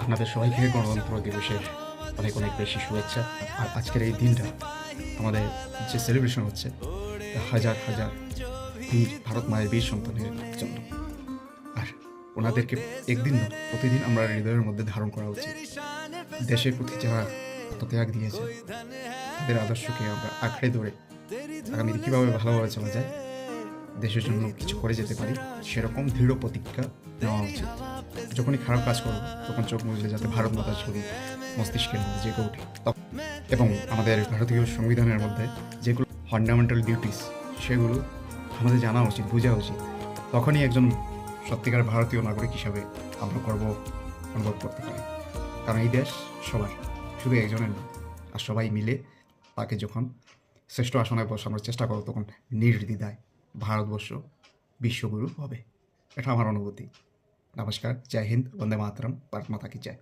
আপনাদের সবাইকে গণতন্ত্র দিবসের অনেক অনেক বেশি শুভেচ্ছা। আর আজকের এই দিনটা আমাদের যে সেলিব্রেশন হচ্ছে হাজার হাজার বীর ভারত মায়ের বীর সন্তানের জন্য। আর ওনাদেরকে একদিন না প্রতিদিন আমরা হৃদয়ের মধ্যে ধারণ করা উচিত। দেশের প্রতি যারা আত্মত্যাগ দিয়েছে তাদের আদর্শকে আমরা আঁকড়ে ধরে আগামীতে কীভাবে ভালোভাবে চলা যায়, দেশের জন্য কিছু করে যেতে পারি, সেরকম দৃঢ় প্রতিজ্ঞা নেওয়া উচিত। যখনই খারাপ কাজ করবো তখন চোখ মুছলে যাতে ভারত মাতার ছবি মস্তিষ্কের মধ্যে জেগে ওঠে এবং আমাদের ভারতীয় সংবিধানের মধ্যে যেগুলো ফান্ডামেন্টাল ডিউটিস সেগুলো আমাদের জানা উচিত, বোঝা উচিত। তখনই একজন সত্যিকার ভারতীয় নাগরিক হিসাবে আমরা গর্ব অনুভব করতে পারি। কারণ এই দেশ সবার, শুধু একজনের না। আর সবাই মিলে তাকে যখন শ্রেষ্ঠ আসনে বসানোর চেষ্টা করো তখন নির্দ্বিধায় ভারতবর্ষ বিশ্বগুরু হবে। এটা আমার অনুভূতি। নমস্কার, জয় হিন্দ, বন্দে মাতরম, ভারত মাতা কি জয়।